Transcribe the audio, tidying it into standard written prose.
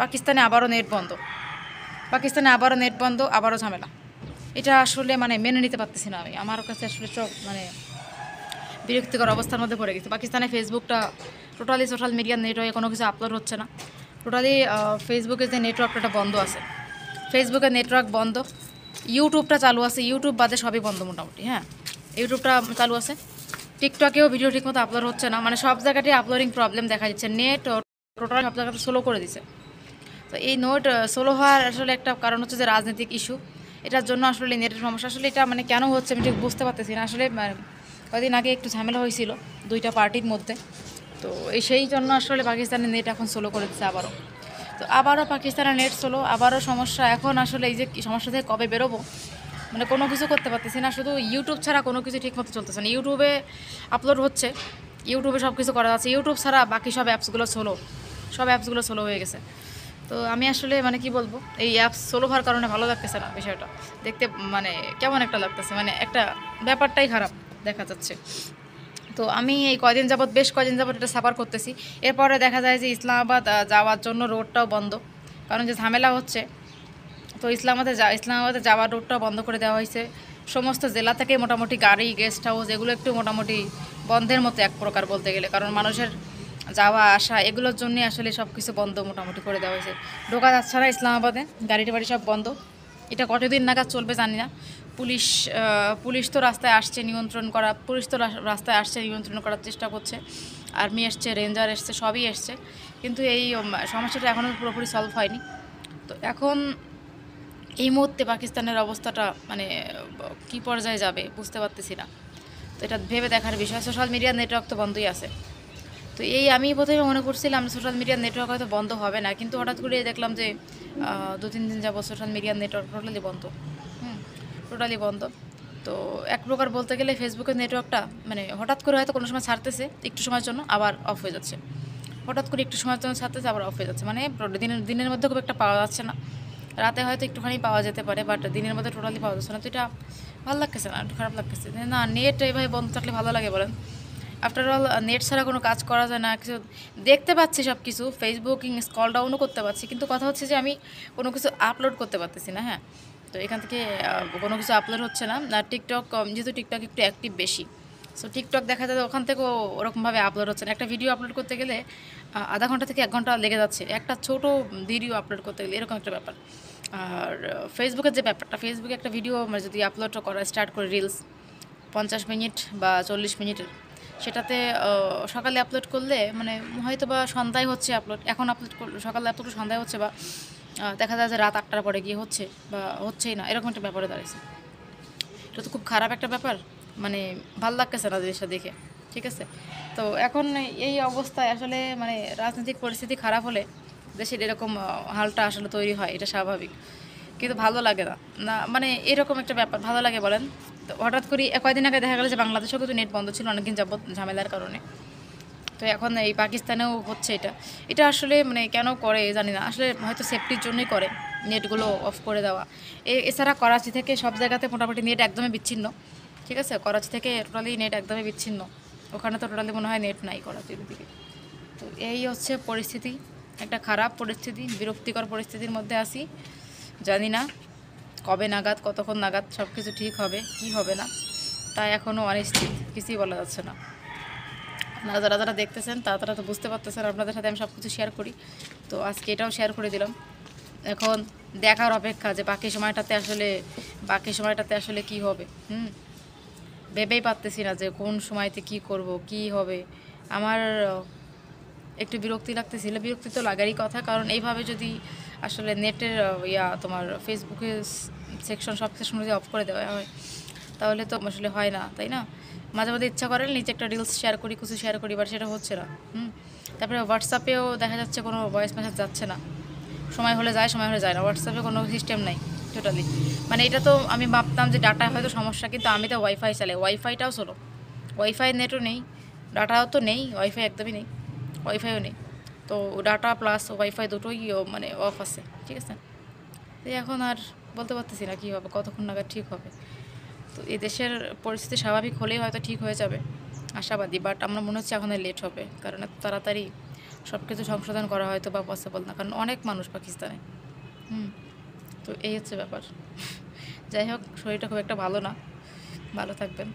পাকিস্তানে আবারও নেট বন্ধ, পাকিস্তানে আবারও নেট বন্ধ, আবারও ঝামেলা। এটা আসলে মানে মেনে নিতে পারতেছি না আমি, আমার কাছে আসলে সব মানে বিরক্তিকর অবস্থার মধ্যে পড়ে গেছে। পাকিস্তানে ফেসবুকটা টোটালি সোশ্যাল মিডিয়ার নেটওয়ার্কে কোনো কিছু আপলোড হচ্ছে না, টোটালি ফেসবুকের যে নেটওয়ার্কটা বন্ধ আছে, ফেসবুকের নেটওয়ার্ক বন্ধ। ইউটিউবটা চালু আছে, ইউটিউব বাদে সবই বন্ধ মোটামুটি। হ্যাঁ, ইউটিউবটা চালু আছে, টিকটকেও ভিডিও ঠিকমতো আপলোড হচ্ছে না, মানে সব জায়গাতেই আপলোডিং প্রবলেম দেখা যাচ্ছে। নেট টোটালি সব জায়গাতে স্লো করে দিছে। তো এই নোট স্লো হওয়ার আসলে একটা কারণ হচ্ছে যে রাজনৈতিক ইস্যু, এটার জন্য আসলে নেটের সমস্যা। আসলে এটা মানে কেন হচ্ছে আমি ঠিক বুঝতে পারতেছি না। আসলে কদিন আগে একটু ঝামেলা হয়েছিল দুইটা পার্টির মধ্যে, তো সেই জন্য আসলে পাকিস্তানের নেট এখন স্লো করে দিচ্ছে আবারও। তো আবারও পাকিস্তানের নেট স্লো, আবারও সমস্যা। এখন আসলে এই যে সমস্যা থেকে কবে বেরোবো, মানে কোনো কিছু করতে পারতেছি না। শুধু ইউটিউব ছাড়া কোনো কিছু ঠিকমতো চলতেছে না। ইউটিউবে আপলোড হচ্ছে, ইউটিউবে সব কিছু করা যাচ্ছে, ইউটিউব ছাড়া বাকি সব অ্যাপসগুলো স্লো, সব অ্যাপসগুলো স্লো হয়ে গেছে। তো আমি আসলে মানে কি বলবো, এই অ্যাপস স্লো হওয়ার কারণে ভালো লাগতেছে না বিষয়টা দেখতে, মানে কেমন একটা লাগতেছে, মানে একটা ব্যাপারটাই খারাপ দেখা যাচ্ছে। তো আমি এই বেশ কয়দিন যাবত এটা সাফার করতেছি। এরপরে দেখা যায় যে ইসলামাবাদ যাওয়ার জন্য রোডটাও বন্ধ, কারণ যে ঝামেলা হচ্ছে। তো ইসলামাবাদে যাওয়ার রোডটাও বন্ধ করে দেওয়া হয়েছে। সমস্ত জেলা থেকে মোটামুটি গাড়ি, গেস্ট হাউস এগুলো একটু মোটামুটি বন্ধের মতো এক প্রকার বলতে গেলে, কারণ মানুষের যাওয়া আসা এগুলোর জন্যই আসলে সব কিছু বন্ধ মোটামুটি করে দেওয়া হয়েছে। ঢোকা যাচ্ছে না ইসলামাবাদে, গাড়ি টাড়ি সব বন্ধ। এটা কতদিন নাগাদ চলবে জানি না। পুলিশ পুলিশ তো রাস্তায় আসছে নিয়ন্ত্রণ করার চেষ্টা করছে। আর্মি এসছে, রেঞ্জার এসছে, সবই এসছে, কিন্তু এই সমস্যাটা এখনও পুরোপুরি সলভ হয়নি। তো এখন এই মুহূর্তে পাকিস্তানের অবস্থাটা মানে কী পর্যায়ে যাবে বুঝতে পারতেছি না। তো এটা ভেবে দেখার বিষয়। সোশ্যাল মিডিয়ার নেটওয়ার্ক তো বন্ধই আছে। তো আমি প্রথমে মনে করছিলাম সোশ্যাল মিডিয়ার নেটওয়ার্ক হয়তো বন্ধ হবে না, কিন্তু হঠাৎ করে দেখলাম যে 2-3 দিন যাবত সোশ্যাল মিডিয়ার নেটওয়ার্ক টোটালি বন্ধ। টোটালি বন্ধ। তো এক প্রকার বলতে গেলে ফেসবুকের নেটওয়ার্কটা মানে হঠাৎ করে হয়তো কোনো সময় ছাড়তেছে একটু সময়ের জন্য, আবার অফ হয়ে যাচ্ছে। হঠাৎ করে একটু সময়ের জন্য ছাড়তেছে, আবার অফ হয়ে যাচ্ছে। মানে দিনের মধ্যে খুব একটা পাওয়া যাচ্ছে না। রাতে হয়তো একটুখানি পাওয়া যেতে পারে, বাট দিনের মধ্যে টোটালি পাওয়া যাচ্ছে না। তো এটা ভালো লাগতেছে না, একটু খারাপ লাগতেছে না। নেট এইভাবে বন্ধ থাকলে ভালো লাগে বলেন? আফটার অল নেট ছাড়া কোনো কাজ করা যায় না, কিছু দেখতে পাচ্ছি, সব কিছু ফেসবুকিং স্ক্রল ডাউনও করতে পারছি, কিন্তু কথা হচ্ছে যে আমি কোনো কিছু আপলোড করতে পারতেছি না। হ্যাঁ, তো এখান থেকে কোনো কিছু আপলোড হচ্ছে না। আর টিকটক, যেহেতু টিকটক একটু অ্যাক্টিভ বেশি, সো টিকটক দেখা যায় ওখান থেকেও ওরকমভাবে আপলোড হচ্ছে না। একটা ভিডিও আপলোড করতে গেলে আধা ঘন্টা থেকে 1 ঘন্টা লেগে যাচ্ছে, একটা ছোট ভিডিও আপলোড করতে গেলে, এরকম একটা ব্যাপার। আর ফেসবুকের যে ব্যাপারটা, ফেসবুকে একটা ভিডিও যদি আপলোড করা স্টার্ট করে, রিলস 50 মিনিট বা 40 মিনিটের, সেটাতে সকালে আপলোড করলে মানে হয়তো বা সন্ধ্যায় হচ্ছে আপলোড, এখন আপলোড করলে সকালে আপলোড সন্ধ্যায় হচ্ছে, বা দেখা যায় যে রাত 8টার পরে গিয়ে হচ্ছে, বা হচ্ছেই না, এরকম একটা ব্যাপারে দাঁড়িয়েছে। এটা তো খুব খারাপ একটা ব্যাপার, মানে ভাল লাগতেছে না জিনিসটা দেখে। ঠিক আছে, তো এখন এই অবস্থায় আসলে মানে রাজনৈতিক পরিস্থিতি খারাপ হলে দেশের এরকম হালটা আসলে তৈরি হয়, এটা স্বাভাবিক। কিন্তু ভালো লাগে না, না মানে এরকম একটা ব্যাপার ভালো লাগে বলেন? তো হঠাৎ করে কয়েকদিন আগে দেখা গেল যে বাংলাদেশেও কিন্তু নেট বন্ধ ছিল অনেকদিন যাবত ঝামেলার কারণে। তো এখন এই পাকিস্তানেও হচ্ছে এটা। এটা আসলে মানে কেন করে জানি না, আসলে হয়তো সেফটির জন্যই করে নেটগুলো অফ করে দেওয়া। এছাড়া করাচি থেকে সব জায়গাতে মোটামুটি নেট একদমই বিচ্ছিন্ন। ঠিক আছে, করাচি থেকে টোটালি নেট একদমই বিচ্ছিন্ন, ওখানে তো টোটালি মনে হয় নেট নাই করাচির দিকে। তো এই হচ্ছে পরিস্থিতি, একটা খারাপ পরিস্থিতি, বিরক্তিকর পরিস্থিতির মধ্যে আছি। জানি না কবে নাগাদ, কতক্ষণ নাগাদ সব কিছু ঠিক হবে কি হবে না, তাই এখনও অনিশ্চিত, কিছুই বলা যাচ্ছে না। আপনারা যারা যারা দেখতেছেন তারা তো বুঝতে পারতেছেন, আপনাদের সাথে আমি সব কিছু শেয়ার করি। তো আজকে এটাও শেয়ার করে দিলাম। এখন দেখার অপেক্ষা যে বাকি সময়টাতে আসলে কি হবে। ভেবেই পারতেছি না যে কোন সময়তে কি করব, কি হবে। আমার একটু বিরক্তি লাগতেছিল, বিরক্তি তো লাগারই কথা, কারণ এইভাবে যদি আসলে নেটের তোমার ফেসবুকের সব সেকশন যদি অফ করে দেওয়া হয়, তাহলে তো আসলে হয় না, তাই না? মাঝে মাঝে ইচ্ছা করে নিচে একটা রিলস শেয়ার করি, কিছু শেয়ার করি, বাট সেটা হচ্ছে না। তারপরে হোয়াটসঅ্যাপেও দেখা যাচ্ছে কোনো ভয়েস মেসেজ যাচ্ছে না, সময় হলে যায়, সময় হলে যায় না। হোয়াটসঅ্যাপে কোনো সিস্টেম নাই টোটালি। মানে এটা তো আমি ভাবতাম যে ডাটায় হয়তো সমস্যা, কিন্তু আমি তো ওয়াইফাই চালাই, ওয়াইফাইটাও স্লো, ওয়াইফাই নেটও নেই, ডাটাও তো নেই, ওয়াইফাই একদমই নেই, ওয়াইফাইও নেই। তো ডাটা প্লাস ওয়াইফাই দুটোই মানে অফ আছে। ঠিক আছে, তো এখন আর বলতে পারতেছি না কী হবে, কতক্ষণ নাগাদ ঠিক হবে। তো এই দেশের পরিস্থিতি স্বাভাবিক হলেই হয়তো ঠিক হয়ে যাবে, আশাবাদী। বাট আমার মনে হচ্ছে এখন লেট হবে, কারণ এত তাড়াতাড়ি সব কিছু সংশোধন করা হয়তো বা পসিবল না, কারণ অনেক মানুষ পাকিস্তানে। তো এই হচ্ছে ব্যাপার। যাই হোক, শরীরটা খুব একটা ভালো না, ভালো থাকবেন।